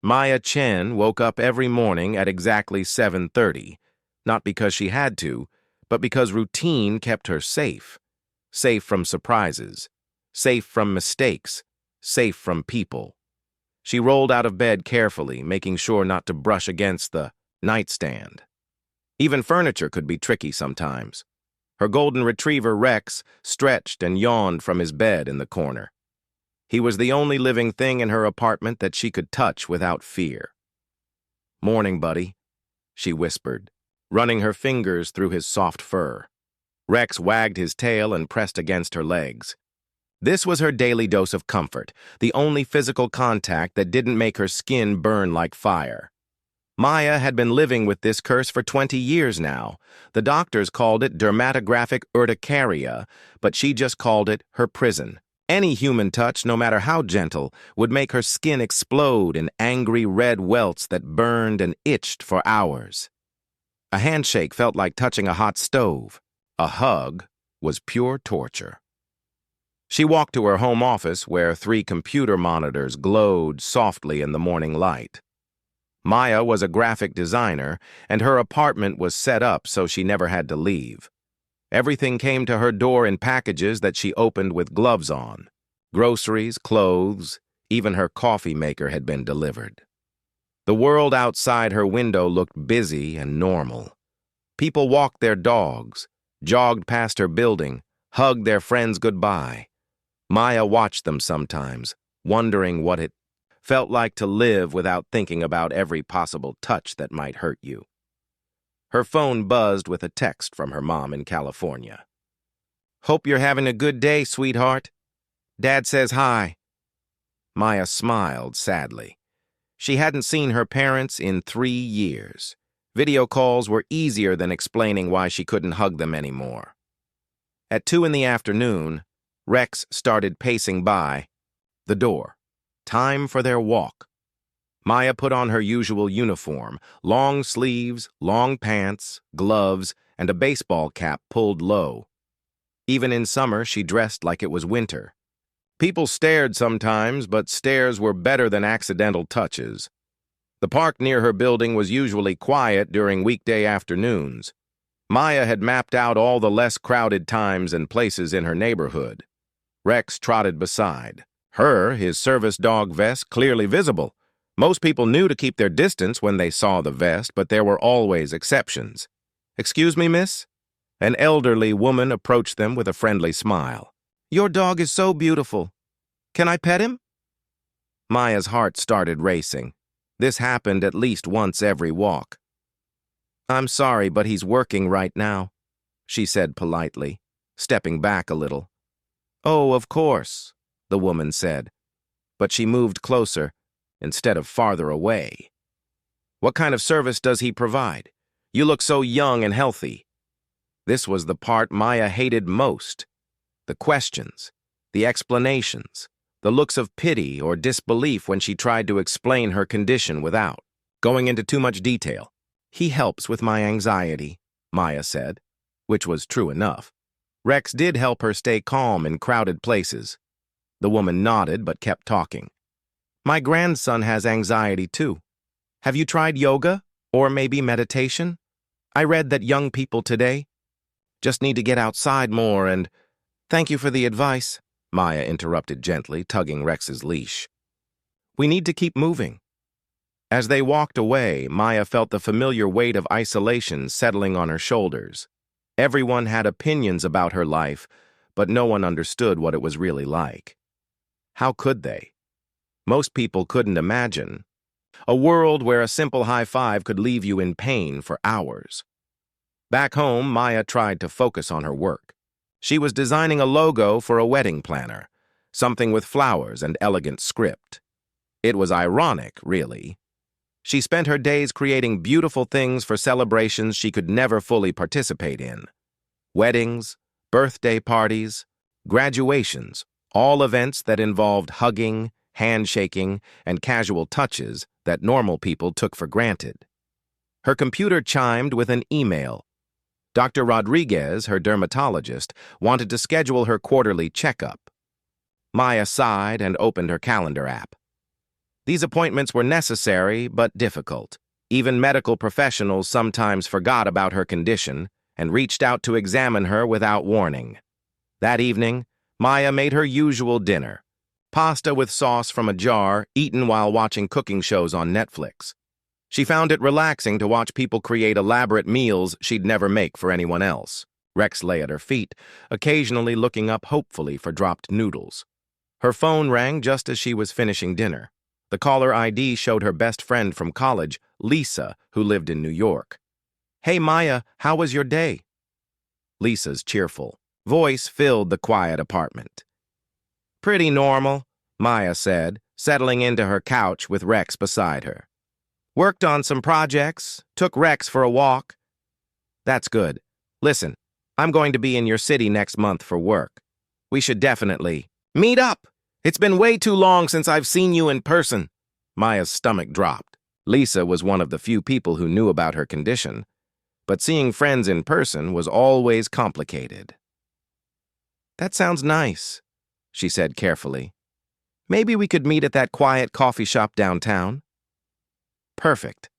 Maya Chen woke up every morning at exactly 7:30, not because she had to, but because routine kept her safe. Safe from surprises, safe from mistakes, safe from people. She rolled out of bed carefully, making sure not to brush against the nightstand. Even furniture could be tricky sometimes. Her golden retriever Rex stretched and yawned from his bed in the corner. He was the only living thing in her apartment that she could touch without fear. "Morning, buddy," she whispered, running her fingers through his soft fur. Rex wagged his tail and pressed against her legs. This was her daily dose of comfort, the only physical contact that didn't make her skin burn like fire. Maya had been living with this curse for 20 years now. The doctors called it dermatographic urticaria, but she just called it her prison. Any human touch, no matter how gentle, would make her skin explode in angry red welts that burned and itched for hours. A handshake felt like touching a hot stove. A hug was pure torture. She walked to her home office where 3 computer monitors glowed softly in the morning light. Maya was a graphic designer, and her apartment was set up so she never had to leave. Everything came to her door in packages that she opened with gloves on. Groceries, clothes, even her coffee maker had been delivered. The world outside her window looked busy and normal. People walked their dogs, jogged past her building, hugged their friends goodbye. Maya watched them sometimes, wondering what it felt like to live without thinking about every possible touch that might hurt you. Her phone buzzed with a text from her mom in California. "Hope you're having a good day, sweetheart. Dad says hi." Maya smiled sadly. She hadn't seen her parents in 3 years. Video calls were easier than explaining why she couldn't hug them anymore. At 2 in the afternoon, Rex started pacing by the door. Time for their walk. Maya put on her usual uniform, long sleeves, long pants, gloves, and a baseball cap pulled low. Even in summer, she dressed like it was winter. People stared sometimes, but stares were better than accidental touches. The park near her building was usually quiet during weekday afternoons. Maya had mapped out all the less crowded times and places in her neighborhood. Rex trotted beside. His service dog vest clearly visible. Most people knew to keep their distance when they saw the vest, but there were always exceptions. "Excuse me, miss?" An elderly woman approached them with a friendly smile. "Your dog is so beautiful. Can I pet him?" Maya's heart started racing. This happened at least once every walk. "I'm sorry, but he's working right now," she said politely, stepping back a little. "Oh, of course," the woman said, but she moved closer instead of farther away. "What kind of service does he provide? You look so young and healthy." This was the part Maya hated most. The questions, the explanations, the looks of pity or disbelief when she tried to explain her condition without going into too much detail. "He helps with my anxiety," Maya said, which was true enough. Rex did help her stay calm in crowded places. The woman nodded but kept talking. "My grandson has anxiety too. Have you tried yoga or maybe meditation? I read that young people today just need to get outside more and—" "Thank you for the advice," Maya interrupted gently, tugging Rex's leash. "We need to keep moving." As they walked away, Maya felt the familiar weight of isolation settling on her shoulders. Everyone had opinions about her life, but no one understood what it was really like. How could they? Most people couldn't imagine a world where a simple high five could leave you in pain for hours. Back home, Maya tried to focus on her work. She was designing a logo for a wedding planner, something with flowers and elegant script. It was ironic, really. She spent her days creating beautiful things for celebrations she could never fully participate in. Weddings, birthday parties, graduations, all events that involved hugging, handshaking, and casual touches that normal people took for granted. Her computer chimed with an email. Dr. Rodriguez, her dermatologist, wanted to schedule her quarterly checkup. Maya sighed and opened her calendar app. These appointments were necessary but difficult. Even medical professionals sometimes forgot about her condition and reached out to examine her without warning. That evening, Maya made her usual dinner. Pasta with sauce from a jar, eaten while watching cooking shows on Netflix. She found it relaxing to watch people create elaborate meals she'd never make for anyone else. Rex lay at her feet, occasionally looking up hopefully for dropped noodles. Her phone rang just as she was finishing dinner. The caller ID showed her best friend from college, Lisa, who lived in New York. "Hey Maya, how was your day?" Lisa's cheerful voice filled the quiet apartment. "Pretty normal," Maya said, settling into her couch with Rex beside her. "Worked on some projects, took Rex for a walk." "That's good. Listen, I'm going to be in your city next month for work. We should definitely meet up. It's been way too long since I've seen you in person." Maya's stomach dropped. Lisa was one of the few people who knew about her condition, but seeing friends in person was always complicated. "That sounds nice," she said carefully. "Maybe we could meet at that quiet coffee shop downtown." "Perfect.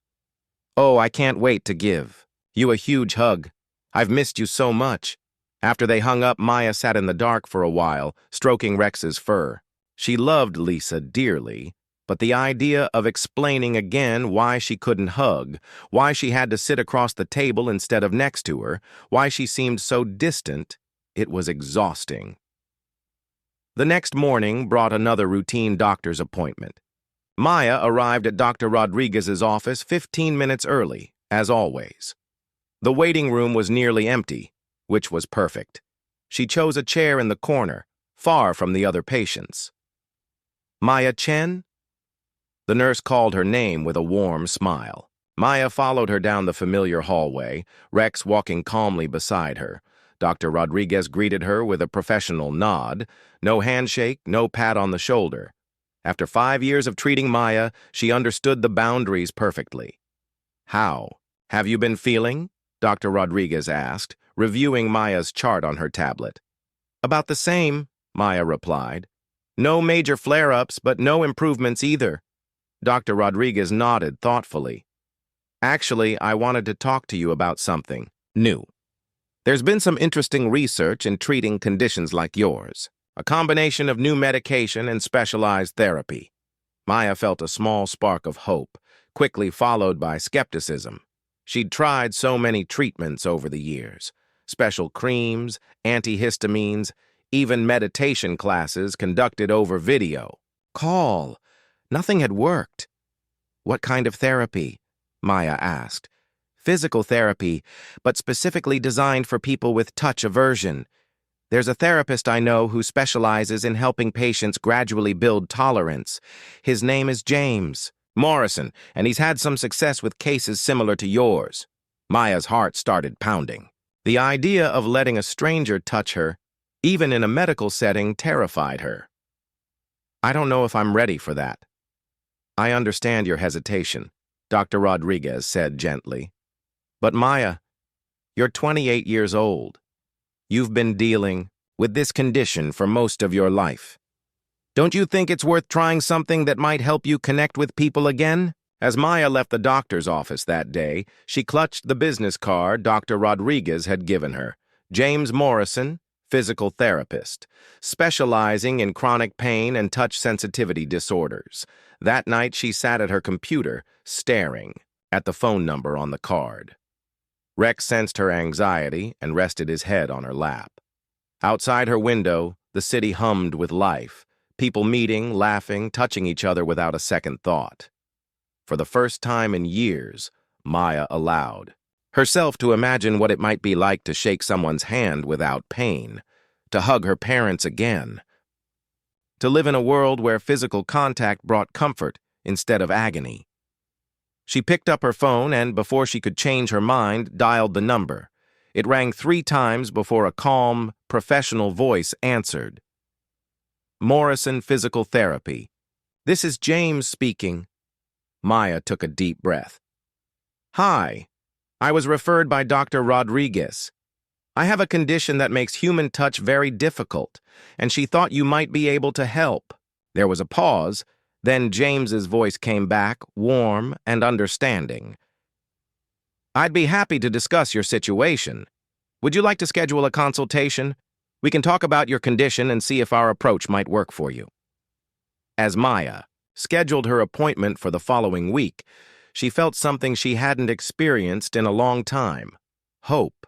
Oh, I can't wait to give you a huge hug. I've missed you so much." After they hung up, Maya sat in the dark for a while, stroking Rex's fur. She loved Lisa dearly, but the idea of explaining again why she couldn't hug, why she had to sit across the table instead of next to her, why she seemed so distant, it was exhausting. The next morning brought another routine doctor's appointment. Maya arrived at Dr. Rodriguez's office 15 minutes early, as always. The waiting room was nearly empty, which was perfect. She chose a chair in the corner, far from the other patients. "Maya Chen?" The nurse called her name with a warm smile. Maya followed her down the familiar hallway, Rex walking calmly beside her. Dr. Rodriguez greeted her with a professional nod, no handshake, no pat on the shoulder. After 5 years of treating Maya, she understood the boundaries perfectly. "How have you been feeling?" Dr. Rodriguez asked, reviewing Maya's chart on her tablet. "About the same," Maya replied. "No major flare-ups, but no improvements either." Dr. Rodriguez nodded thoughtfully. "Actually, I wanted to talk to you about something new. There's been some interesting research in treating conditions like yours, a combination of new medication and specialized therapy." Maya felt a small spark of hope, quickly followed by skepticism. She'd tried so many treatments over the years, special creams, antihistamines, even meditation classes conducted over video call. Nothing had worked. "What kind of therapy?" Maya asked. "Physical therapy, but specifically designed for people with touch aversion. There's a therapist I know who specializes in helping patients gradually build tolerance. His name is James Morrison, and he's had some success with cases similar to yours." Maya's heart started pounding. The idea of letting a stranger touch her, even in a medical setting, terrified her. "I don't know if I'm ready for that." "I understand your hesitation," Dr. Rodriguez said gently. "But Maya, you're 28 years old. You've been dealing with this condition for most of your life. Don't you think it's worth trying something that might help you connect with people again?" As Maya left the doctor's office that day, she clutched the business card Dr. Rodriguez had given her. James Morrison, physical therapist, specializing in chronic pain and touch sensitivity disorders. That night, she sat at her computer, staring at the phone number on the card. Rex sensed her anxiety and rested his head on her lap. Outside her window, the city hummed with life, people meeting, laughing, touching each other without a second thought. For the first time in years, Maya allowed herself to imagine what it might be like to shake someone's hand without pain, to hug her parents again, to live in a world where physical contact brought comfort instead of agony. She picked up her phone and, before she could change her mind, dialed the number. It rang 3 times before a calm, professional voice answered. "Morrison Physical Therapy. This is James speaking." Maya took a deep breath. "Hi. I was referred by Dr. Rodriguez. I have a condition that makes human touch very difficult, and she thought you might be able to help." There was a pause, Then James's voice came back, warm and understanding. "I'd be happy to discuss your situation. Would you like to schedule a consultation? We can talk about your condition and see if our approach might work for you." As Maya scheduled her appointment for the following week, she felt something she hadn't experienced in a long time: hope.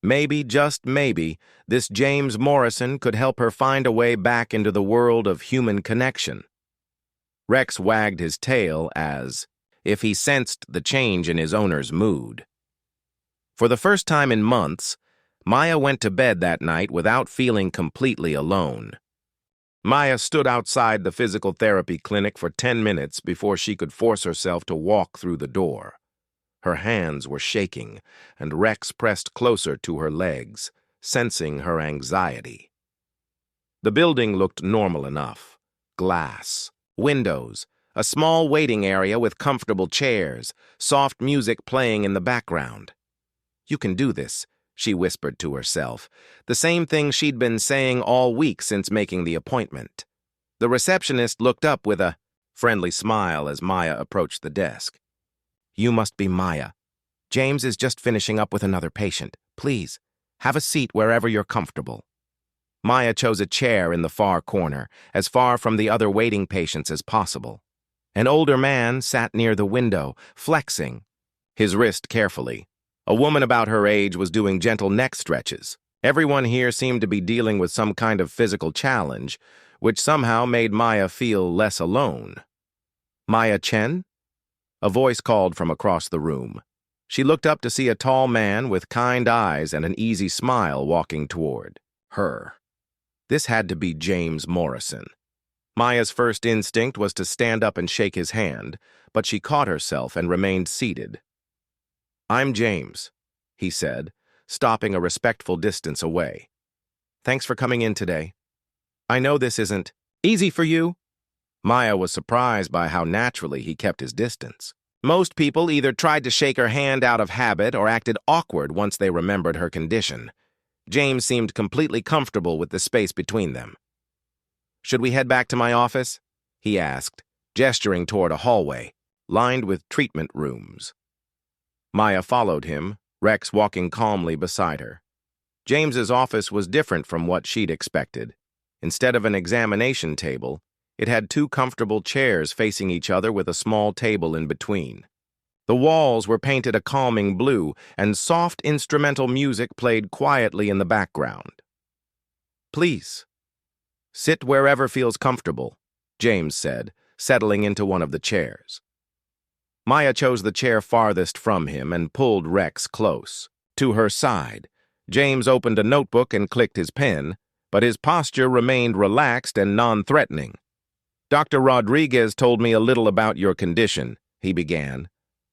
Maybe, just maybe, this James Morrison could help her find a way back into the world of human connection. Rex wagged his tail as if he sensed the change in his owner's mood. For the first time in months, Maya went to bed that night without feeling completely alone. Maya stood outside the physical therapy clinic for 10 minutes before she could force herself to walk through the door. Her hands were shaking, and Rex pressed closer to her legs, sensing her anxiety. The building looked normal enough. Glass, windows, a small waiting area with comfortable chairs, soft music playing in the background. "You can do this," she whispered to herself, the same thing she'd been saying all week since making the appointment. The receptionist looked up with a friendly smile as Maya approached the desk. "You must be Maya. James is just finishing up with another patient. Please, have a seat wherever you're comfortable." Maya chose a chair in the far corner, as far from the other waiting patients as possible. An older man sat near the window, flexing his wrist carefully. A woman about her age was doing gentle neck stretches. Everyone here seemed to be dealing with some kind of physical challenge, which somehow made Maya feel less alone. "Maya Chen?" A voice called from across the room. She looked up to see a tall man with kind eyes and an easy smile walking toward her. This had to be James Morrison. Maya's first instinct was to stand up and shake his hand, but she caught herself and remained seated. "I'm James," he said, stopping a respectful distance away. "Thanks for coming in today. I know this isn't easy for you." Maya was surprised by how naturally he kept his distance. Most people either tried to shake her hand out of habit or acted awkward once they remembered her condition. James seemed completely comfortable with the space between them. "Should we head back to my office?" he asked, gesturing toward a hallway, lined with treatment rooms. Maya followed him, Rex walking calmly beside her. James's office was different from what she'd expected. Instead of an examination table, it had two comfortable chairs facing each other with a small table in between. The walls were painted a calming blue, and soft instrumental music played quietly in the background. "Please, sit wherever feels comfortable," James said, settling into one of the chairs. Maya chose the chair farthest from him and pulled Rex close. To her side, James opened a notebook and clicked his pen, but his posture remained relaxed and non-threatening. "Dr. Rodriguez told me a little about your condition," he began,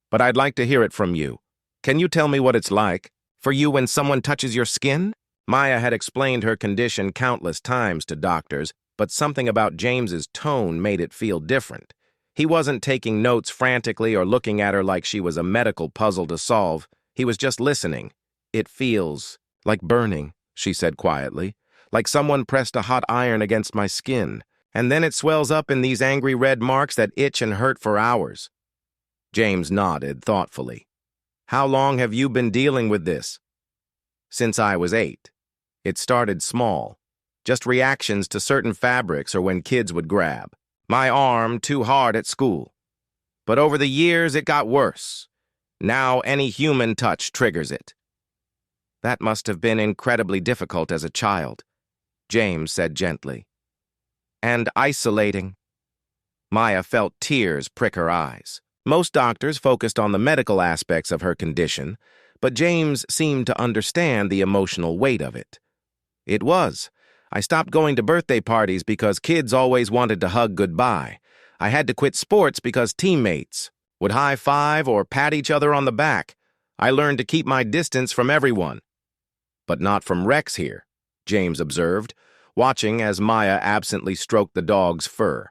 "but I'd like to hear it from you. Can you tell me what it's like for you when someone touches your skin?" Maya had explained her condition countless times to doctors, but something about James's tone made it feel different. He wasn't taking notes frantically or looking at her like she was a medical puzzle to solve. He was just listening. "It feels like burning," she said quietly, "like someone pressed a hot iron against my skin, and then it swells up in these angry red marks that itch and hurt for hours." James nodded thoughtfully. "How long have you been dealing with this?" "Since I was 8. It started small, just reactions to certain fabrics or when kids would grab my arm too hard at school. But over the years, it got worse. Now any human touch triggers it." "That must have been incredibly difficult as a child," James said gently. "And isolating." Maya felt tears prick her eyes. Most doctors focused on the medical aspects of her condition, but James seemed to understand the emotional weight of it. "It was. I stopped going to birthday parties because kids always wanted to hug goodbye. I had to quit sports because teammates would high-five or pat each other on the back. I learned to keep my distance from everyone." "But not from Rex here," James observed, watching as Maya absently stroked the dog's fur.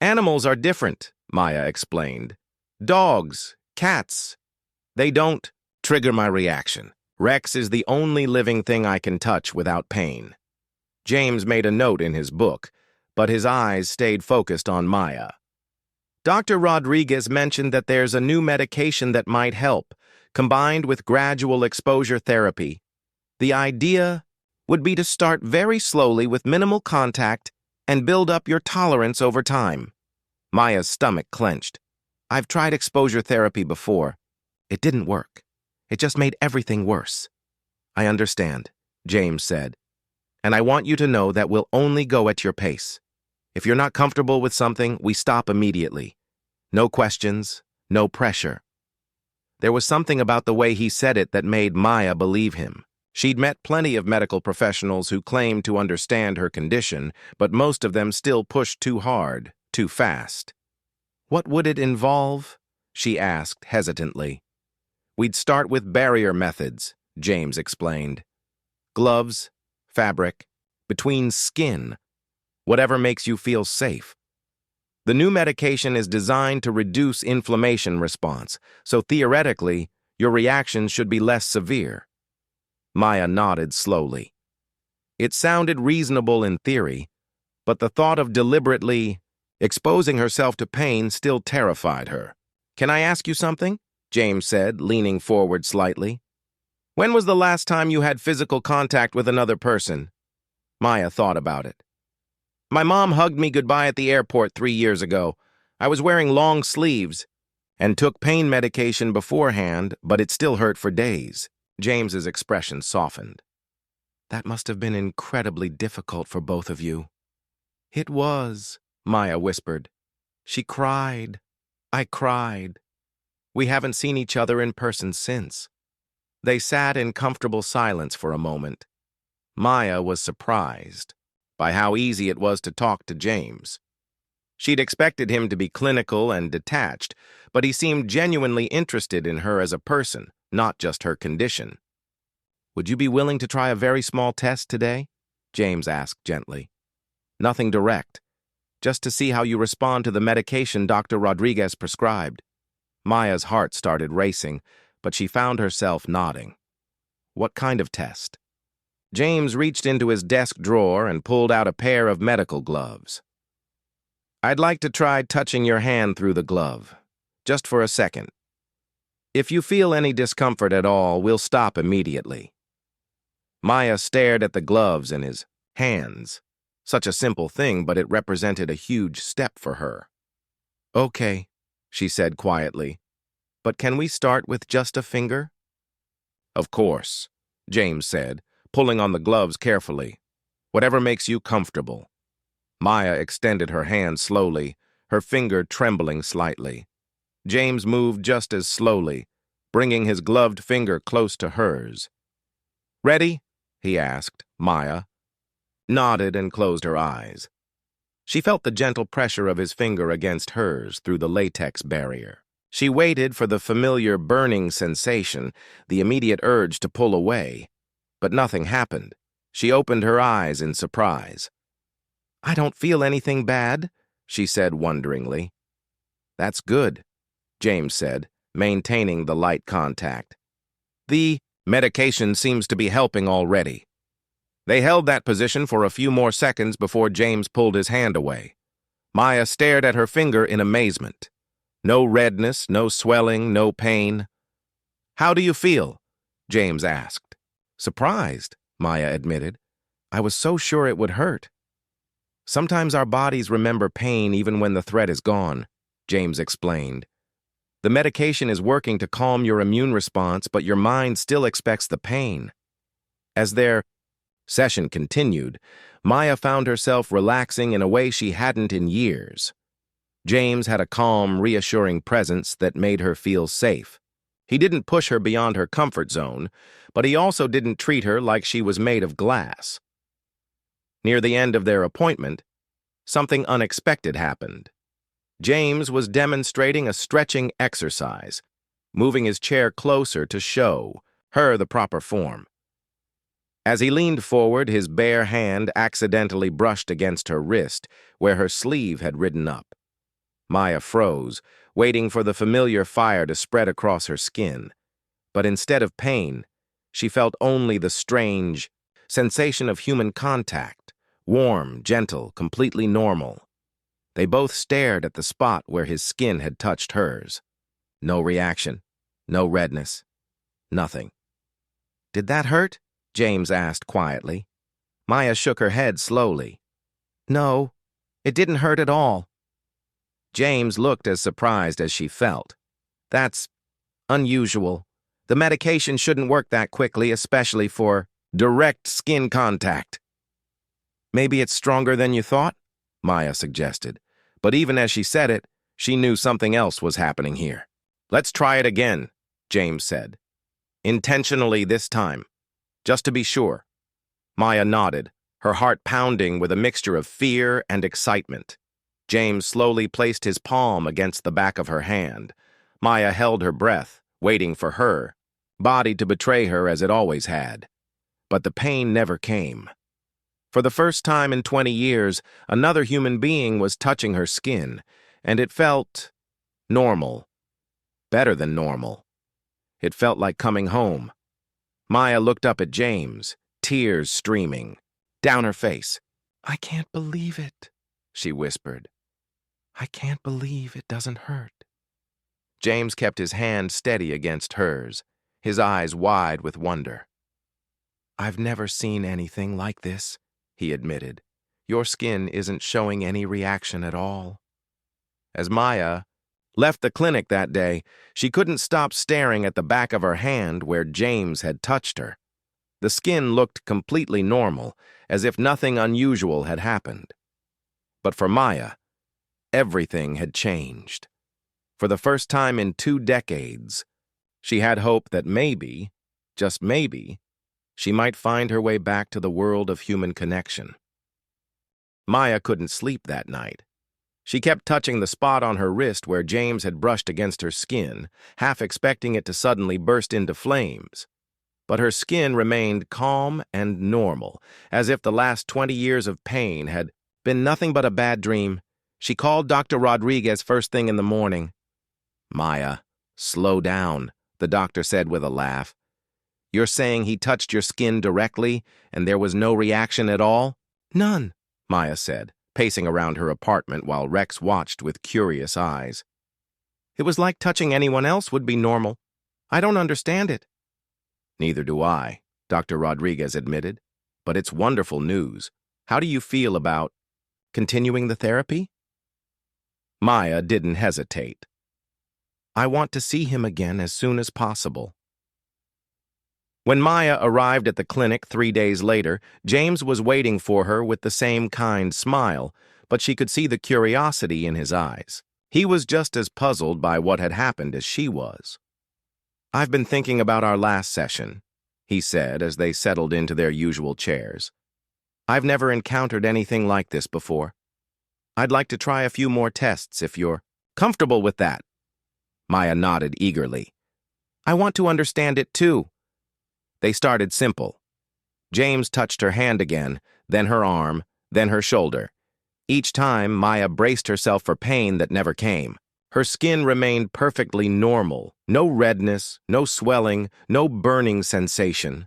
"Animals are different," Maya explained. "Dogs, cats, they don't trigger my reaction. Rex is the only living thing I can touch without pain." James made a note in his book, but his eyes stayed focused on Maya. Dr. Rodriguez mentioned that there's a new medication that might help, combined with gradual exposure therapy. The idea would be to start very slowly with minimal contact and build up your tolerance over time. Maya's stomach clenched. I've tried exposure therapy before. It didn't work. It just made everything worse. I understand, James said. And I want you to know that we'll only go at your pace. If you're not comfortable with something, we stop immediately. No questions, no pressure. There was something about the way he said it that made Maya believe him. She'd met plenty of medical professionals who claimed to understand her condition, but most of them still pushed too hard, too fast. What would it involve? She asked hesitantly. We'd start with barrier methods, James explained. Gloves, fabric, between skin, whatever makes you feel safe. The new medication is designed to reduce inflammation response, so theoretically, your reactions should be less severe. Maya nodded slowly. It sounded reasonable in theory, but the thought of deliberately exposing herself to pain still terrified her. Can I ask you something? James said, leaning forward slightly. When was the last time you had physical contact with another person? Maya thought about it. My mom hugged me goodbye at the airport 3 years ago. I was wearing long sleeves and took pain medication beforehand, but it still hurt for days. James's expression softened. That must have been incredibly difficult for both of you. It was, Maya whispered. She cried. I cried. We haven't seen each other in person since. They sat in comfortable silence for a moment. Maya was surprised by how easy it was to talk to James. She'd expected him to be clinical and detached, but he seemed genuinely interested in her as a person, not just her condition. Would you be willing to try a very small test today? James asked gently. Nothing direct, just to see how you respond to the medication Dr. Rodriguez prescribed. Maya's heart started racing, but she found herself nodding. What kind of test? James reached into his desk drawer and pulled out a pair of medical gloves. I'd like to try touching your hand through the glove, just for a second. If you feel any discomfort at all, we'll stop immediately. Maya stared at the gloves in his hands. Such a simple thing, but it represented a huge step for her. Okay, she said quietly. But can we start with just a finger? Of course, James said, pulling on the gloves carefully. Whatever makes you comfortable. Maya extended her hand slowly, her finger trembling slightly. James moved just as slowly, bringing his gloved finger close to hers. Ready? He asked. Maya nodded and closed her eyes. She felt the gentle pressure of his finger against hers through the latex barrier. She waited for the familiar burning sensation, the immediate urge to pull away. But nothing happened. She opened her eyes in surprise. I don't feel anything bad, she said wonderingly. That's good, James said, maintaining the light contact. The medication seems to be helping already. They held that position for a few more seconds before James pulled his hand away. Maya stared at her finger in amazement. No redness, no swelling, no pain. How do you feel? James asked. Surprised, Maya admitted. I was so sure it would hurt. Sometimes our bodies remember pain even when the threat is gone, James explained. The medication is working to calm your immune response, but your mind still expects the pain. As their session continued, Maya found herself relaxing in a way she hadn't in years. James had a calm, reassuring presence that made her feel safe. He didn't push her beyond her comfort zone, but he also didn't treat her like she was made of glass. Near the end of their appointment, something unexpected happened. James was demonstrating a stretching exercise, moving his chair closer to show her the proper form. As he leaned forward, his bare hand accidentally brushed against her wrist, where her sleeve had ridden up. Maya froze, waiting for the familiar fire to spread across her skin. But instead of pain, she felt only the strange sensation of human contact, warm, gentle, completely normal. They both stared at the spot where his skin had touched hers. No reaction, no redness, nothing. "Did that hurt?" James asked quietly. Maya shook her head slowly. "No, it didn't hurt at all." James looked as surprised as she felt. "That's unusual. The medication shouldn't work that quickly, especially for direct skin contact." "Maybe it's stronger than you thought?" Maya suggested. But even as she said it, she knew something else was happening here. "Let's try it again," James said. "Intentionally this time, just to be sure." Maya nodded, her heart pounding with a mixture of fear and excitement. James slowly placed his palm against the back of her hand. Maya held her breath, waiting for her body to betray her as it always had. But the pain never came. For the first time in 20 years, another human being was touching her skin, and it felt normal. Better than normal. It felt like coming home. Maya looked up at James, tears streaming down her face. "I can't believe it," she whispered. "I can't believe it doesn't hurt." James kept his hand steady against hers, his eyes wide with wonder. "I've never seen anything like this," he admitted. "Your skin isn't showing any reaction at all." As Maya left the clinic that day, she couldn't stop staring at the back of her hand where James had touched her. The skin looked completely normal, as if nothing unusual had happened. But for Maya, everything had changed. For the first time in 2 decades, she had hope that maybe, just maybe, she might find her way back to the world of human connection. Maya couldn't sleep that night. She kept touching the spot on her wrist where James had brushed against her skin, half expecting it to suddenly burst into flames. But her skin remained calm and normal, as if the last 20 years of pain had been nothing but a bad dream. She called Dr. Rodriguez first thing in the morning. "Maya, slow down," the doctor said with a laugh. "You're saying he touched your skin directly, and there was no reaction at all?" "None," Maya said, pacing around her apartment while Rex watched with curious eyes. "It was like touching anyone else would be normal. I don't understand it." "Neither do I," Dr. Rodriguez admitted. "But it's wonderful news. How do you feel about continuing the therapy?" Maya didn't hesitate. "I want to see him again as soon as possible." When Maya arrived at the clinic 3 days later, James was waiting for her with the same kind smile, but she could see the curiosity in his eyes. He was just as puzzled by what had happened as she was. "I've been thinking about our last session," he said as they settled into their usual chairs. "I've never encountered anything like this before. I'd like to try a few more tests if you're comfortable with that." Maya nodded eagerly. "I want to understand it too." They started simple. James touched her hand again, then her arm, then her shoulder. Each time, Maya braced herself for pain that never came. Her skin remained perfectly normal. No redness, no swelling, no burning sensation.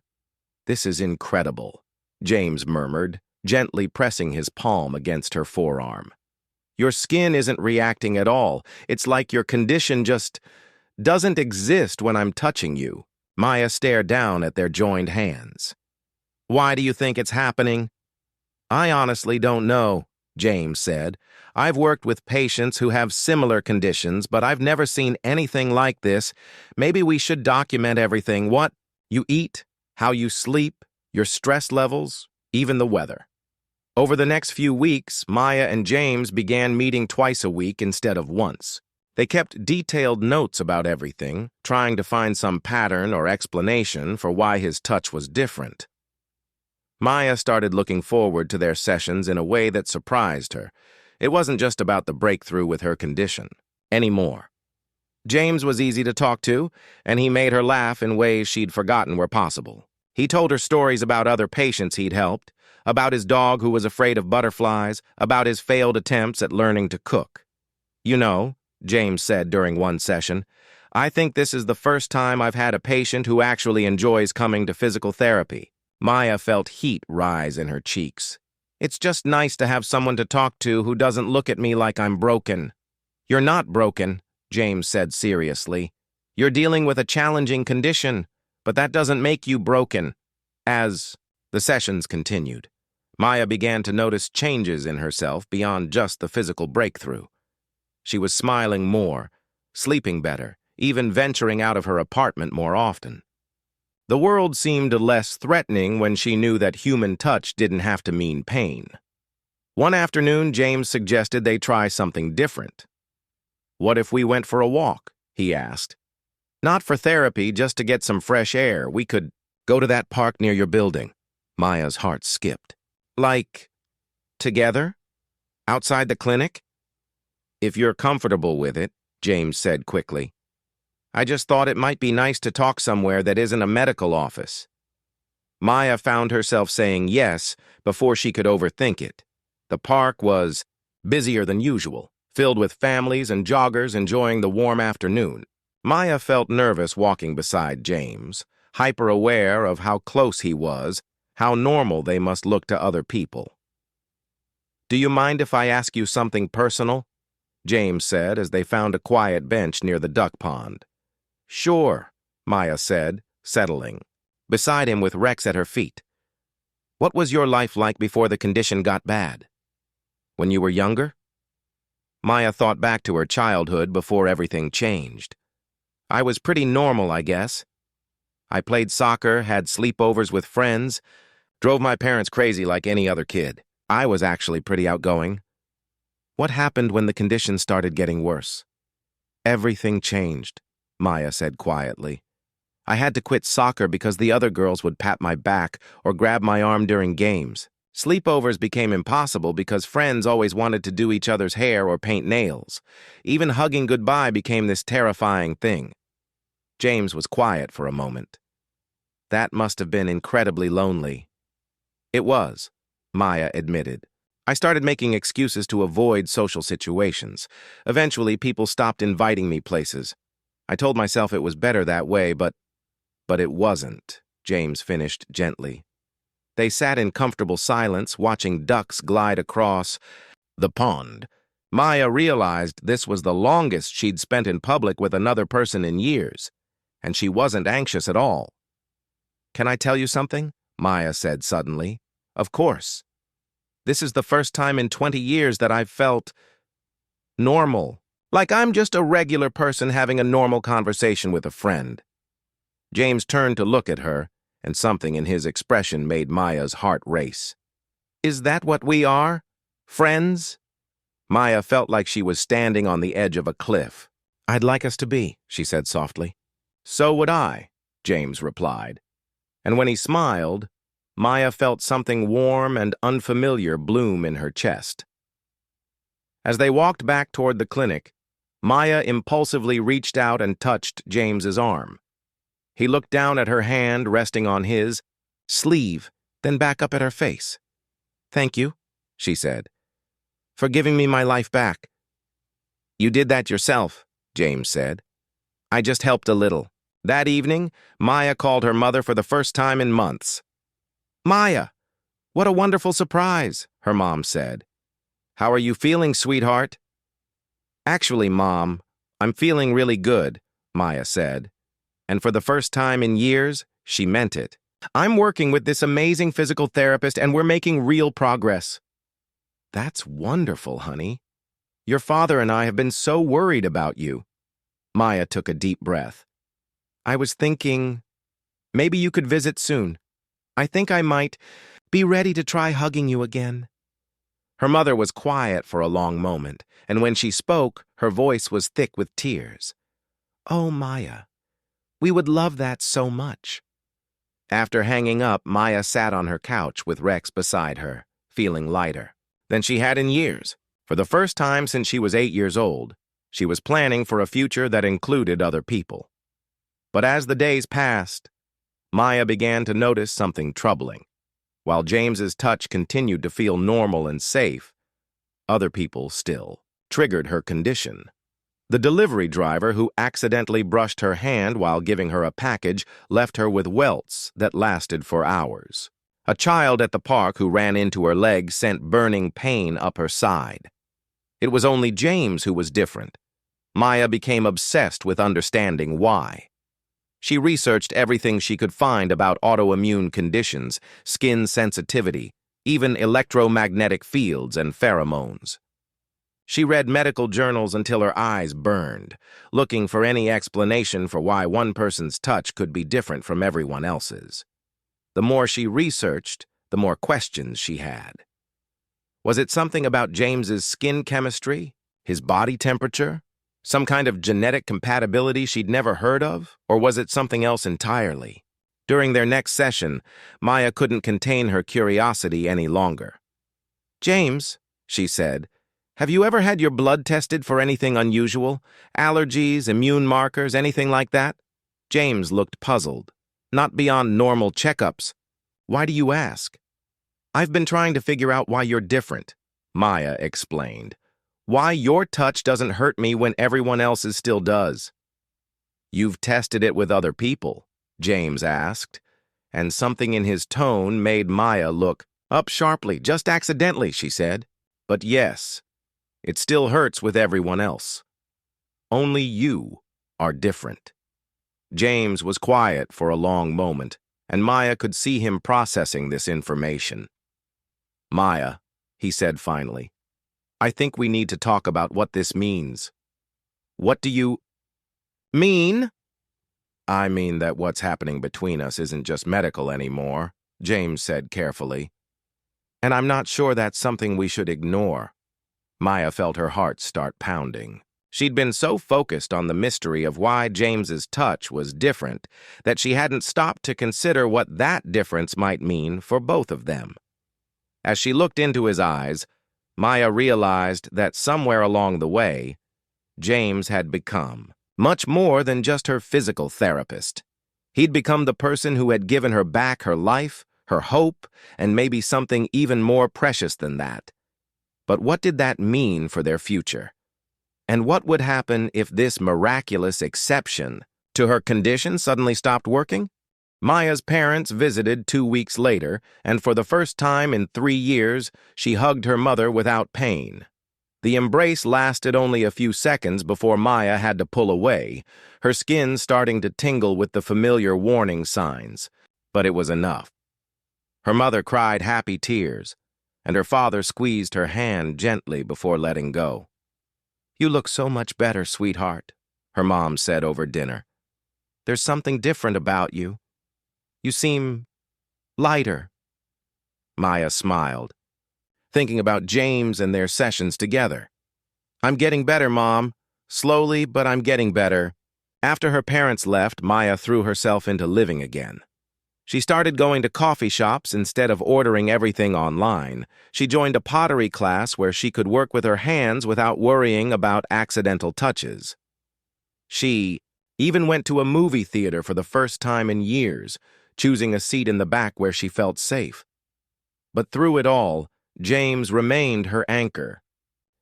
"This is incredible," James murmured, gently pressing his palm against her forearm. "Your skin isn't reacting at all. It's like your condition just doesn't exist when I'm touching you." Maya stared down at their joined hands. "Why do you think it's happening?" "I honestly don't know," James said. "I've worked with patients who have similar conditions, but I've never seen anything like this. Maybe we should document everything: what you eat, how you sleep, your stress levels, even the weather." Over the next few weeks, Maya and James began meeting twice a week instead of once. They kept detailed notes about everything, trying to find some pattern or explanation for why his touch was different. Maya started looking forward to their sessions in a way that surprised her. It wasn't just about the breakthrough with her condition anymore. James was easy to talk to, and he made her laugh in ways she'd forgotten were possible. He told her stories about other patients he'd helped, about his dog who was afraid of butterflies, about his failed attempts at learning to cook. "You know," James said during one session, "I think this is the first time I've had a patient who actually enjoys coming to physical therapy." Maya felt heat rise in her cheeks. It's just nice to have someone to talk to who doesn't look at me like I'm broken. You're not broken, James said seriously. You're dealing with a challenging condition, but that doesn't make you broken. As the sessions continued, Maya began to notice changes in herself beyond just the physical breakthrough. She was smiling more, sleeping better, even venturing out of her apartment more often. The world seemed less threatening when she knew that human touch didn't have to mean pain. One afternoon, James suggested they try something different. "What if we went for a walk?" he asked. "Not for therapy, just to get some fresh air. We could go to that park near your building." Maya's heart skipped. "Like, together? Outside the clinic?" "If you're comfortable with it," James said quickly. "I just thought it might be nice to talk somewhere that isn't a medical office." Maya found herself saying yes before she could overthink it. The park was busier than usual, filled with families and joggers enjoying the warm afternoon. Maya felt nervous walking beside James, hyper-aware of how close he was, how normal they must look to other people. "Do you mind if I ask you something personal?" James said as they found a quiet bench near the duck pond. "Sure," Maya said, settling, beside him with Rex at her feet. "What was your life like before the condition got bad? When you were younger?" Maya thought back to her childhood before everything changed. "I was pretty normal, I guess. I played soccer, had sleepovers with friends, drove my parents crazy like any other kid. I was actually pretty outgoing." "What happened when the condition started getting worse?" "Everything changed," Maya said quietly. "I had to quit soccer because the other girls would pat my back or grab my arm during games. Sleepovers became impossible because friends always wanted to do each other's hair or paint nails. Even hugging goodbye became this terrifying thing." James was quiet for a moment. "That must have been incredibly lonely." "It was," Maya admitted. "I started making excuses to avoid social situations. Eventually, people stopped inviting me places. I told myself it was better that way, but it wasn't," James finished gently. They sat in comfortable silence, watching ducks glide across the pond. Maya realized this was the longest she'd spent in public with another person in years, and she wasn't anxious at all. "Can I tell you something?" Maya said suddenly. "Of course. This is the first time in 20 years that I've felt normal. Like I'm just a regular person having a normal conversation with a friend." James turned to look at her, and something in his expression made Maya's heart race. "Is that what we are? Friends?" Maya felt like she was standing on the edge of a cliff. "I'd like us to be," she said softly. "So would I," James replied. And when he smiled, Maya felt something warm and unfamiliar bloom in her chest. As they walked back toward the clinic, Maya impulsively reached out and touched James's arm. He looked down at her hand resting on his sleeve, then back up at her face. "Thank you," she said, "for giving me my life back." "You did that yourself," James said. "I just helped a little." That evening, Maya called her mother for the first time in months. "Maya, what a wonderful surprise," her mom said. "How are you feeling, sweetheart?" "Actually, Mom, I'm feeling really good," Maya said. And for the first time in years, she meant it. "I'm working with this amazing physical therapist and we're making real progress." "That's wonderful, honey. Your father and I have been so worried about you." Maya took a deep breath. "I was thinking, maybe you could visit soon. I think I might be ready to try hugging you again." Her mother was quiet for a long moment, and when she spoke, her voice was thick with tears. "Oh, Maya, we would love that so much." After hanging up, Maya sat on her couch with Rex beside her, feeling lighter than she had in years. For the first time since she was 8 years old, she was planning for a future that included other people. But as the days passed, Maya began to notice something troubling. While James's touch continued to feel normal and safe, other people still triggered her condition. The delivery driver who accidentally brushed her hand while giving her a package left her with welts that lasted for hours. A child at the park who ran into her leg sent burning pain up her side. It was only James who was different. Maya became obsessed with understanding why. She researched everything she could find about autoimmune conditions, skin sensitivity, even electromagnetic fields and pheromones. She read medical journals until her eyes burned, looking for any explanation for why one person's touch could be different from everyone else's. The more she researched, the more questions she had. Was it something about James's skin chemistry, his body temperature, some kind of genetic compatibility she'd never heard of, or was it something else entirely? During their next session, Maya couldn't contain her curiosity any longer. "James," she said, "have you ever had your blood tested for anything unusual? Allergies, immune markers, anything like that?" James looked puzzled. "Not beyond normal checkups." "Why do you ask?" "I've been trying to figure out why you're different," Maya explained. "Why your touch doesn't hurt me when everyone else's still does." "You've tested it with other people?" James asked, and something in his tone made Maya look up sharply. "Just accidentally," she said. "But yes, it still hurts with everyone else. Only you are different." James was quiet for a long moment, and Maya could see him processing this information. "Maya," he said finally, "I think we need to talk about what this means." "What do you mean?" "I mean that what's happening between us isn't just medical anymore," James said carefully. "And I'm not sure that's something we should ignore." Maya felt her heart start pounding. She'd been so focused on the mystery of why James's touch was different that she hadn't stopped to consider what that difference might mean for both of them. As she looked into his eyes, Maya realized that somewhere along the way, James had become much more than just her physical therapist. He'd become the person who had given her back her life, her hope, and maybe something even more precious than that. But what did that mean for their future? And what would happen if this miraculous exception to her condition suddenly stopped working? Maya's parents visited 2 weeks later, and for the first time in 3 years, she hugged her mother without pain. The embrace lasted only a few seconds before Maya had to pull away, her skin starting to tingle with the familiar warning signs. But it was enough. Her mother cried happy tears, and her father squeezed her hand gently before letting go. "You look so much better, sweetheart," her mom said over dinner. "There's something different about you. You seem lighter." Maya smiled, thinking about James and their sessions together. "I'm getting better, Mom. Slowly, but I'm getting better." After her parents left, Maya threw herself into living again. She started going to coffee shops instead of ordering everything online. She joined a pottery class where she could work with her hands without worrying about accidental touches. She even went to a movie theater for the first time in years, choosing a seat in the back where she felt safe. But through it all, James remained her anchor.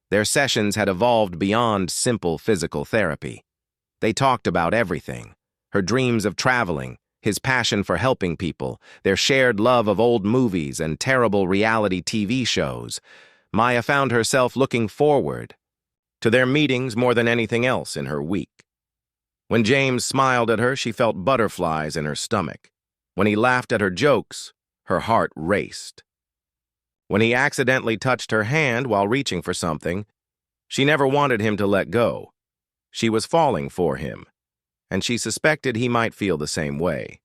Their sessions had evolved beyond simple physical therapy. They talked about everything: her dreams of traveling, his passion for helping people, their shared love of old movies and terrible reality TV shows. Maya found herself looking forward to their meetings more than anything else in her week. When James smiled at her, she felt butterflies in her stomach. When he laughed at her jokes, her heart raced. When he accidentally touched her hand while reaching for something, she never wanted him to let go. She was falling for him, and she suspected he might feel the same way.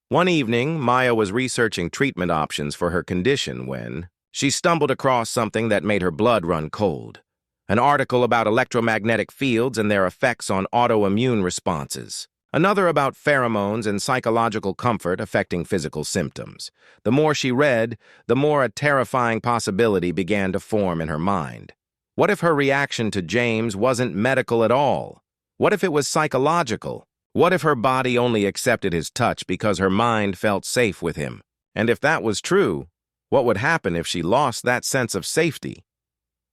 One evening, Maya was researching treatment options for her condition when she stumbled across something that made her blood run cold. An article about electromagnetic fields and their effects on autoimmune responses. Another about pheromones and psychological comfort affecting physical symptoms. The more she read, the more a terrifying possibility began to form in her mind. What if her reaction to James wasn't medical at all? What if it was psychological? What if her body only accepted his touch because her mind felt safe with him? And if that was true, what would happen if she lost that sense of safety?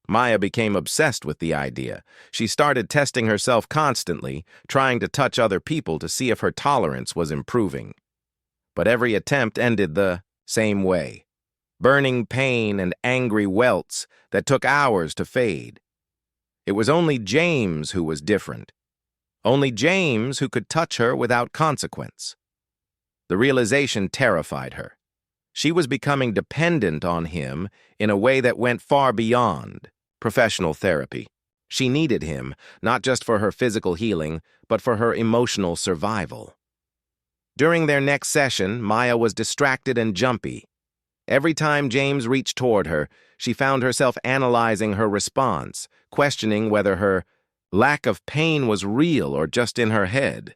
Maya became obsessed with the idea. She started testing herself constantly, trying to touch other people to see if her tolerance was improving. But every attempt ended the Same way. Burning pain and angry welts that took hours to fade. It was only James who was different. Only James who could touch her without consequence. The realization terrified her. She was becoming dependent on him in a way that went far beyond professional therapy. She needed him, not just for her physical healing, but for her emotional survival. During their next session, Maya was distracted and jumpy. Every time James reached toward her, she found herself analyzing her response, questioning whether her lack of pain was real or just in her head.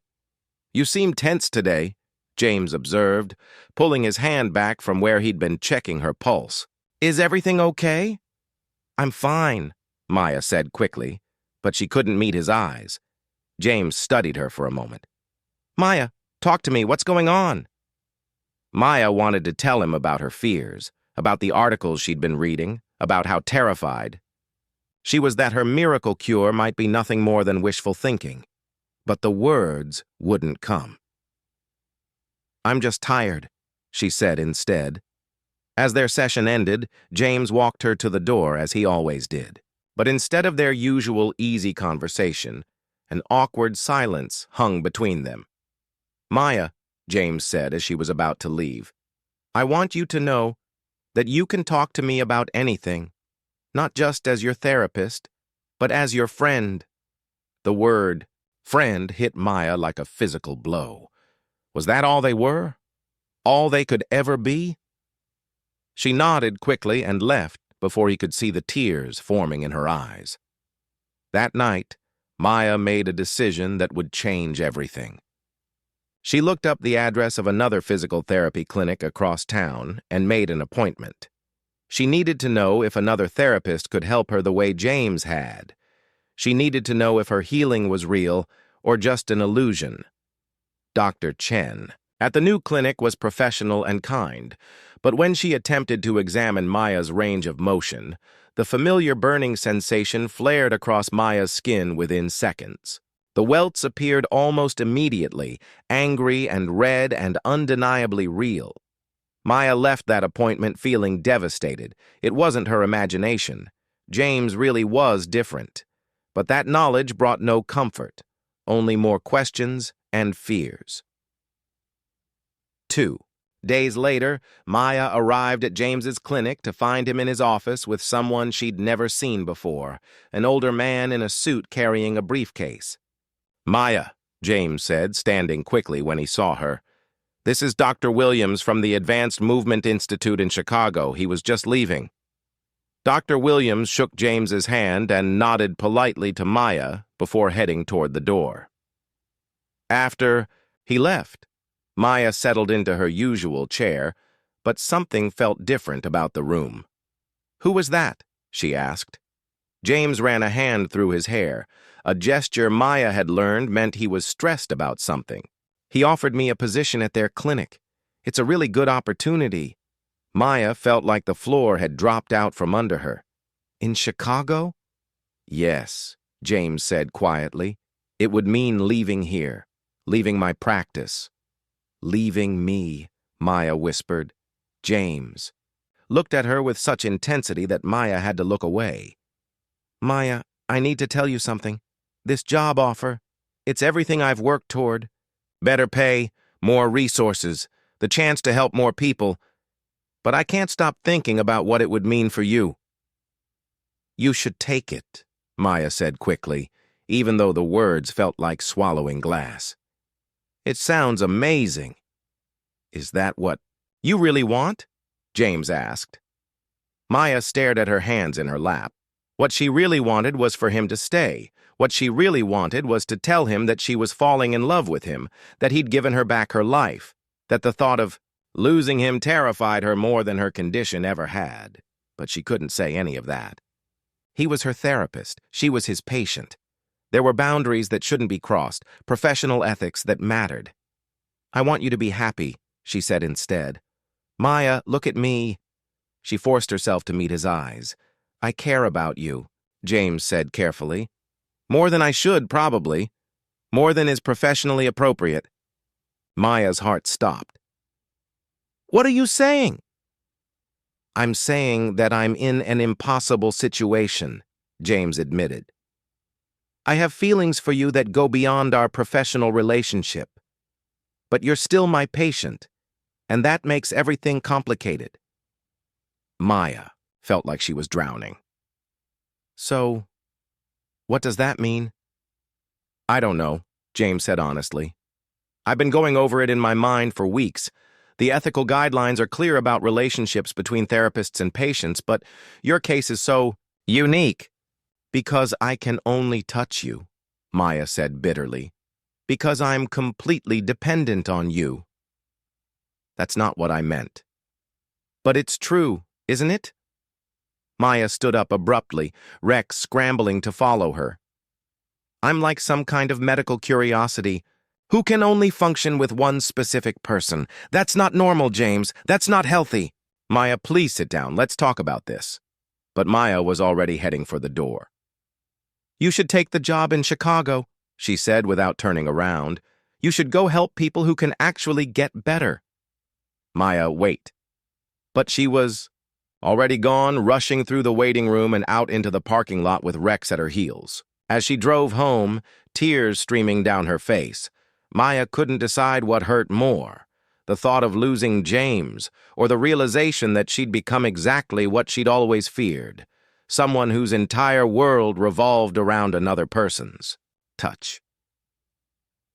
"You seem tense today," James observed, pulling his hand back from where he'd been checking her pulse. "Is everything okay?" "I'm fine," Maya said quickly, but she couldn't meet his eyes. James studied her for a moment. "Maya, talk to me. What's going on?" Maya wanted to tell him about her fears, about the articles she'd been reading, about how terrified she was that her miracle cure might be nothing more than wishful thinking. But the words wouldn't come. "I'm just tired," she said instead. As their session ended, James walked her to the door as he always did. But instead of their usual easy conversation, an awkward silence hung between them. "Maya," James said as she was about to leave, "I want you to know that you can talk to me about anything, not just as your therapist, but as your friend." The word friend hit Maya like a physical blow. Was that all they were? All they could ever be? She nodded quickly and left before he could see the tears forming in her eyes. That night, Maya made a decision that would change everything. She looked up the address of another physical therapy clinic across town and made an appointment. She needed to know if another therapist could help her the way James had. She needed to know if her healing was real or just an illusion. Dr. Chen at the new clinic was professional and kind, but when she attempted to examine Maya's range of motion, the familiar burning sensation flared across Maya's skin within seconds. The welts appeared almost immediately, angry and red and undeniably real. Maya left that appointment feeling devastated. It wasn't her imagination. James really was different. But that knowledge brought no comfort, only more questions and fears. 2 days later, Maya arrived at James's clinic to find him in his office with someone she'd never seen before, an older man in a suit carrying a briefcase. "Maya," James said, standing quickly when he saw her. "This is Dr. Williams from the Advanced Movement Institute in Chicago. He was just leaving." Dr. Williams shook James's hand and nodded politely to Maya before heading toward the door. After he left, Maya settled into her usual chair, but something felt different about the room. "Who was that?" she asked. James ran a hand through his hair. A gesture Maya had learned meant he was stressed about something. "He offered me a position at their clinic. It's a really good opportunity." Maya felt like the floor had dropped out from under her. "In Chicago?" "Yes," James said quietly. "It would mean leaving here, leaving my practice." "Leaving me," Maya whispered. James looked at her with such intensity that Maya had to look away. "Maya, I need to tell you something. This job offer, it's everything I've worked toward. Better pay, more resources, the chance to help more people. But I can't stop thinking about what it would mean for you." "You should take it," Maya said quickly, even though the words felt like swallowing glass. "It sounds amazing." "Is that what you really want?" James asked. Maya stared at her hands in her lap. What she really wanted was for him to stay. What she really wanted was to tell him that she was falling in love with him, that he'd given her back her life, that the thought of losing him terrified her more than her condition ever had. But she couldn't say any of that. He was her therapist. She was his patient. There were boundaries that shouldn't be crossed, professional ethics that mattered. "I want you to be happy," she said instead. "Maya, look at me." She forced herself to meet his eyes. "I care about you," James said carefully. "More than I should, probably. More than is professionally appropriate." Maya's heart stopped. What are you saying? I'm saying that I'm in an impossible situation, James admitted. I have feelings for you that go beyond our professional relationship. But you're still my patient, and that makes everything complicated. Maya felt like she was drowning. So, what does that mean? I don't know, James said honestly. I've been going over it in my mind for weeks. The ethical guidelines are clear about relationships between therapists and patients, but your case is so unique. Because I can only touch you, Maya said bitterly. Because I'm completely dependent on you. That's not what I meant. But it's true, isn't it? Maya stood up abruptly, Rex scrambling to follow her. I'm like some kind of medical curiosity. Who can only function with one specific person? That's not normal, James. That's not healthy. Maya, please sit down. Let's talk about this. But Maya was already heading for the door. You should take the job in Chicago, she said without turning around. You should go help people who can actually get better. Maya, wait. But she was already gone, rushing through the waiting room and out into the parking lot with Rex at her heels. As she drove home, tears streaming down her face, Maya couldn't decide what hurt more, the thought of losing James or the realization that she'd become exactly what she'd always feared, someone whose entire world revolved around another person's touch.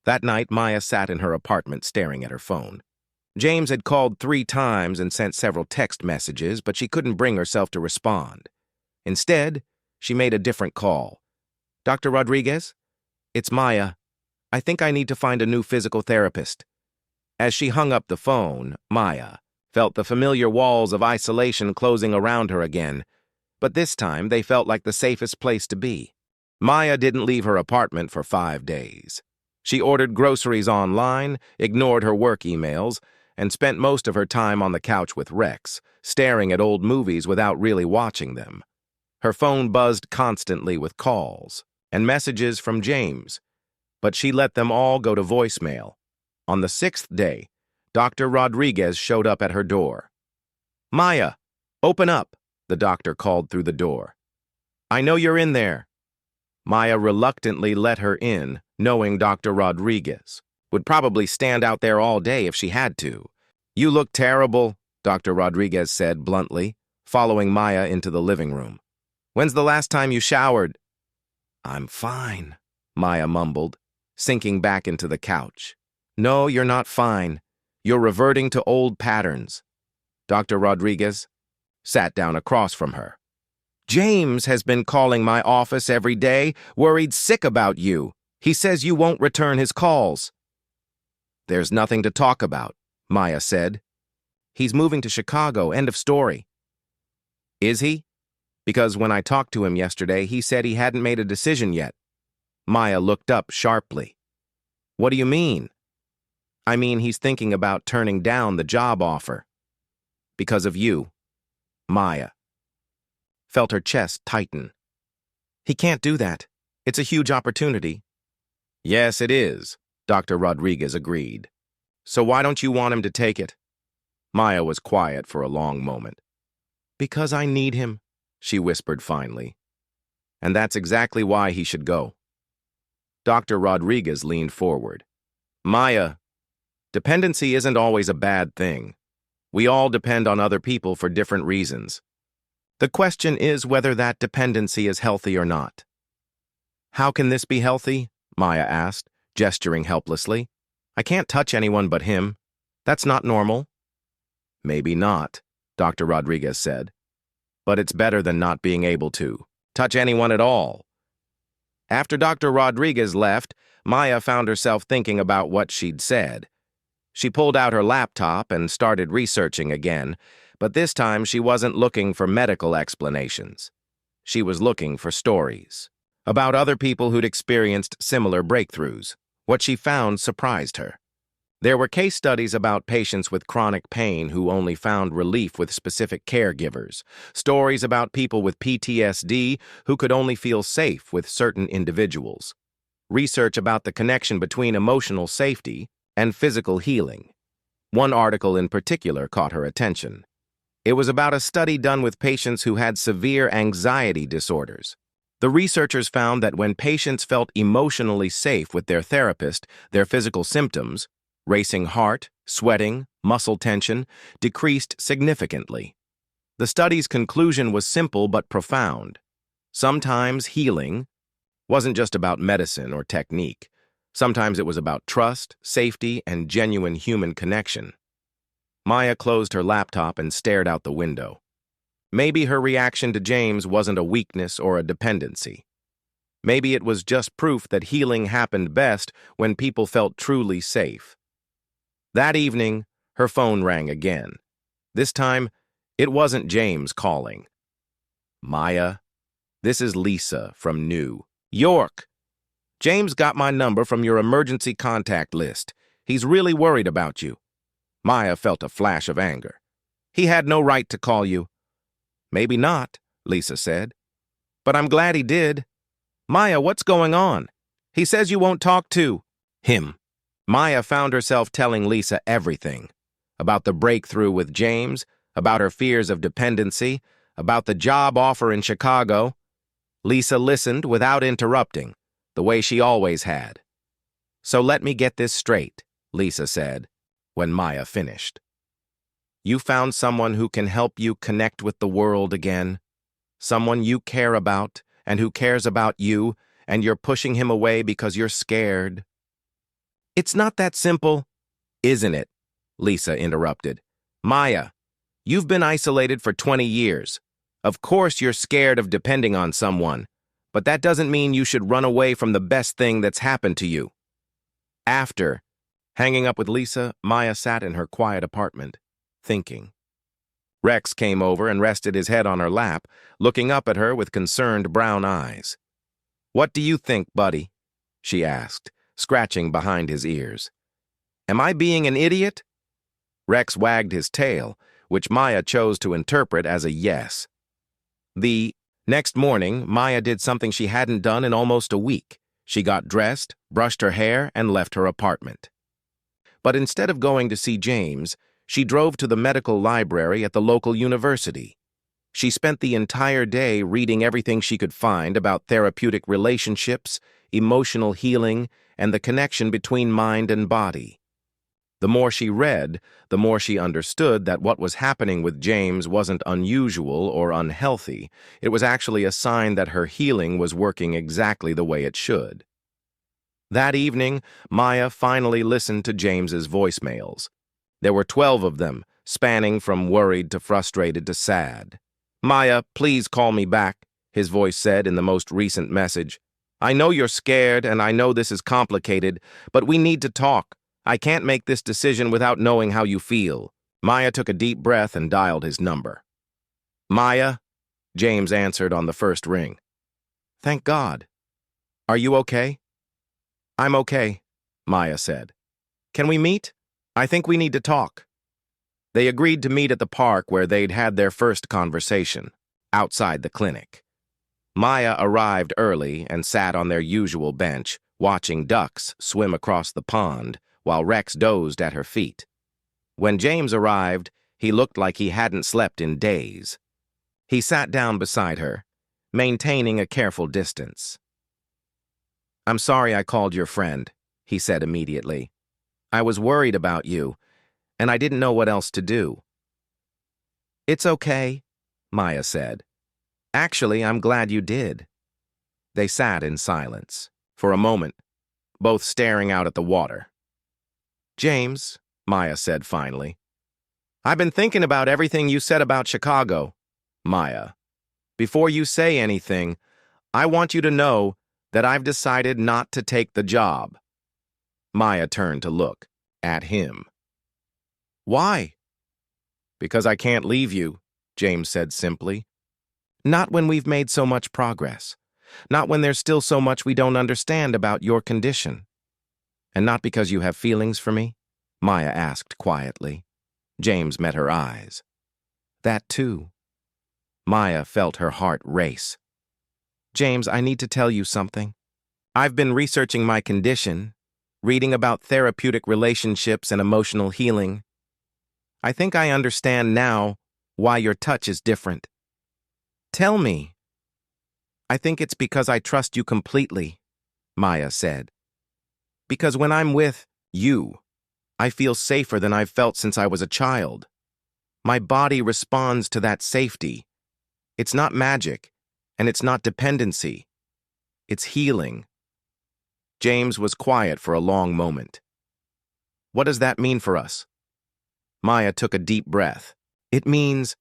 That night, Maya sat in her apartment staring at her phone. James had called 3 times and sent several text messages, but she couldn't bring herself to respond. Instead, she made a different call. Dr. Rodriguez? It's Maya. I think I need to find a new physical therapist. As she hung up the phone, Maya felt the familiar walls of isolation closing around her again, but this time they felt like the safest place to be. Maya didn't leave her apartment for 5 days. She ordered groceries online, ignored her work emails, and spent most of her time on the couch with Rex, staring at old movies without really watching them. Her phone buzzed constantly with calls and messages from James, but she let them all go to voicemail. On the 6th day, Dr. Rodriguez showed up at her door. Maya, open up, the doctor called through the door. I know you're in there. Maya reluctantly let her in, knowing Dr. Rodriguez would probably stand out there all day if she had to. You look terrible, Dr. Rodriguez said bluntly, following Maya into the living room. When's the last time you showered? I'm fine, Maya mumbled, sinking back into the couch. No, you're not fine. You're reverting to old patterns. Dr. Rodriguez sat down across from her. James has been calling my office every day, worried sick about you. He says you won't return his calls. There's nothing to talk about, Maya said. He's moving to Chicago, end of story. Is he? Because when I talked to him yesterday, he said he hadn't made a decision yet. Maya looked up sharply. What do you mean? I mean, he's thinking about turning down the job offer. Because of you. Maya felt her chest tighten. He can't do that. It's a huge opportunity. Yes, it is, Dr. Rodriguez agreed. So why don't you want him to take it? Maya was quiet for a long moment. Because I need him, she whispered finally. And that's exactly why he should go. Dr. Rodriguez leaned forward. Maya, dependency isn't always a bad thing. We all depend on other people for different reasons. The question is whether that dependency is healthy or not. How can this be healthy? Maya asked, gesturing helplessly. I can't touch anyone but him. That's not normal. Maybe not, Dr. Rodriguez said. But it's better than not being able to touch anyone at all. After Dr. Rodriguez left, Maya found herself thinking about what she'd said. She pulled out her laptop and started researching again, but this time she wasn't looking for medical explanations. She was looking for stories about other people who'd experienced similar breakthroughs. What she found surprised her. There were case studies about patients with chronic pain who only found relief with specific caregivers, stories about people with PTSD who could only feel safe with certain individuals, research about the connection between emotional safety and physical healing. One article in particular caught her attention. It was about a study done with patients who had severe anxiety disorders. The researchers found that when patients felt emotionally safe with their therapist, their physical symptoms, racing heart, sweating, muscle tension, decreased significantly. The study's conclusion was simple but profound. Sometimes healing wasn't just about medicine or technique. Sometimes it was about trust, safety, and genuine human connection. Maya closed her laptop and stared out the window. Maybe her reaction to James wasn't a weakness or a dependency. Maybe it was just proof that healing happened best when people felt truly safe. That evening, her phone rang again. This time, it wasn't James calling. "Maya, this is Lisa from New York. James got my number from your emergency contact list. He's really worried about you." Maya felt a flash of anger. "He had no right to call you." "Maybe not," Lisa said. "But I'm glad he did." "Maya, what's going on? He says you won't talk to him." Maya found herself telling Lisa everything. About the breakthrough with James, about her fears of dependency, about the job offer in Chicago. Lisa listened without interrupting, the way she always had. "So let me get this straight," Lisa said, when Maya finished. "You found someone who can help you connect with the world again, someone you care about and who cares about you, and you're pushing him away because you're scared." "It's not that simple." "Isn't it?" Lisa interrupted. "Maya, you've been isolated for 20 years. Of course you're scared of depending on someone, but that doesn't mean you should run away from the best thing that's happened to you." After hanging up with Lisa, Maya sat in her quiet apartment, thinking. Rex came over and rested his head on her lap, looking up at her with concerned brown eyes. "What do you think, buddy?" she asked, scratching behind his ears. "Am I being an idiot?" Rex wagged his tail, which Maya chose to interpret as a yes. The next morning, Maya did something she hadn't done in almost a week. She got dressed, brushed her hair, and left her apartment. But instead of going to see James, she drove to the medical library at the local university. She spent the entire day reading everything she could find about therapeutic relationships, emotional healing, and the connection between mind and body. The more she read, the more she understood that what was happening with James wasn't unusual or unhealthy. It was actually a sign that her healing was working exactly the way it should. That evening, Maya finally listened to James's voicemails. There were 12 of them, spanning from worried to frustrated to sad. "Maya, please call me back," his voice said in the most recent message. "I know you're scared and I know this is complicated, but we need to talk. I can't make this decision without knowing how you feel." Maya took a deep breath and dialed his number. "Maya," James answered on the first ring. "Thank God. Are you okay?" "I'm okay," Maya said. "Can we meet? I think we need to talk." They agreed to meet at the park where they'd had their first conversation, outside the clinic. Maya arrived early and sat on their usual bench, watching ducks swim across the pond while Rex dozed at her feet. When James arrived, he looked like he hadn't slept in days. He sat down beside her, maintaining a careful distance. "I'm sorry I called your friend," he said immediately. "I was worried about you, and I didn't know what else to do." "It's okay," Maya said. "Actually, I'm glad you did." They sat in silence, for a moment, both staring out at the water. "James," Maya said finally, "I've been thinking about everything you said about Chicago." "Maya, before you say anything, I want you to know that I've decided not to take the job." Maya turned to look at him. "Why?" "Because I can't leave you," James said simply. "Not when we've made so much progress. Not when there's still so much we don't understand about your condition." "And not because you have feelings for me?" Maya asked quietly. James met her eyes. "That too." Maya felt her heart race. "James, I need to tell you something. I've been researching my condition, reading about therapeutic relationships and emotional healing, I think I understand now why your touch is different. Tell me. I think it's because I trust you completely, Maya said. Because when I'm with you, I feel safer than I've felt since I was a child. My body responds to that safety. It's not magic, and it's not dependency. It's healing. James was quiet for a long moment. What does that mean for us? Maya took a deep breath. It means,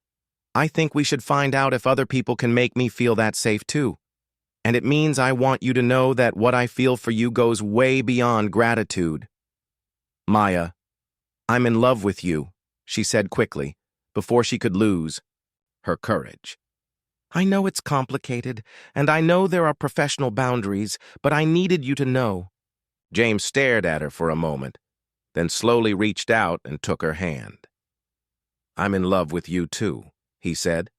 I think we should find out if other people can make me feel that safe too. And it means I want you to know that what I feel for you goes way beyond gratitude. Maya, I'm in love with you, she said quickly, before she could lose her courage. I know it's complicated, and I know there are professional boundaries, but I needed you to know. James stared at her for a moment, then slowly reached out and took her hand. I'm in love with you too, he said.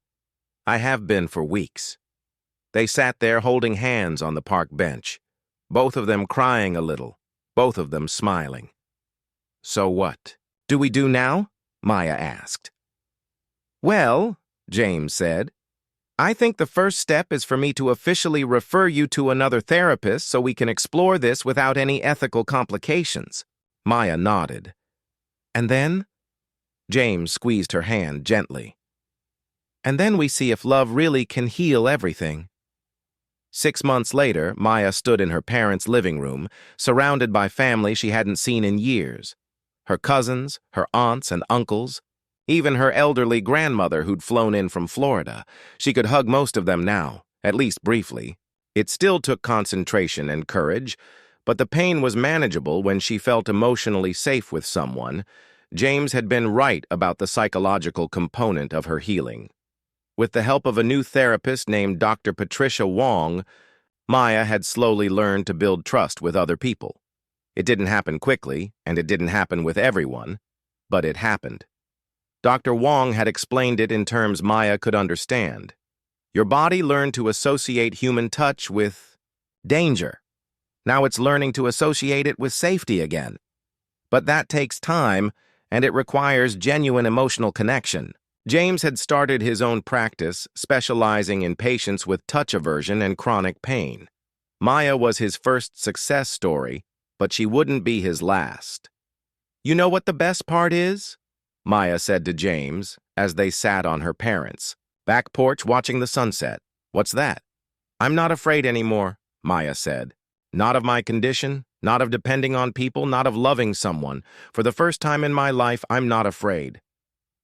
I have been for weeks. They sat there holding hands on the park bench, both of them crying a little, both of them smiling. So what do we do now? Maya asked. Well, James said, I think the first step is for me to officially refer you to another therapist so we can explore this without any ethical complications. Maya nodded. And then? James squeezed her hand gently. And then we see if love really can heal everything. 6 months later, Maya stood in her parents' living room, surrounded by family she hadn't seen in years. Her cousins, her aunts and uncles, even her elderly grandmother who'd flown in from Florida. She could hug most of them now, at least briefly. It still took concentration and courage, but the pain was manageable when she felt emotionally safe with someone. James had been right about the psychological component of her healing. With the help of a new therapist named Dr. Patricia Wong, Maya had slowly learned to build trust with other people. It didn't happen quickly, and it didn't happen with everyone, but it happened. Dr. Wong had explained it in terms Maya could understand. Your body learned to associate human touch with danger. Now it's learning to associate it with safety again. But that takes time, and it requires genuine emotional connection. James had started his own practice, specializing in patients with touch aversion and chronic pain. Maya was his first success story, but she wouldn't be his last. You know what the best part is? Maya said to James as they sat on her parents' back porch watching the sunset. What's that? I'm not afraid anymore, Maya said. Not of my condition, not of depending on people, not of loving someone. For the first time in my life, I'm not afraid.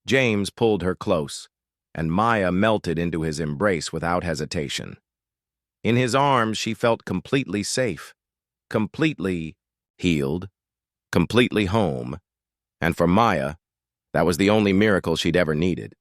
James pulled her close, and Maya melted into his embrace without hesitation. In his arms, she felt completely safe, completely healed, completely home, and for Maya, that was the only miracle she'd ever needed.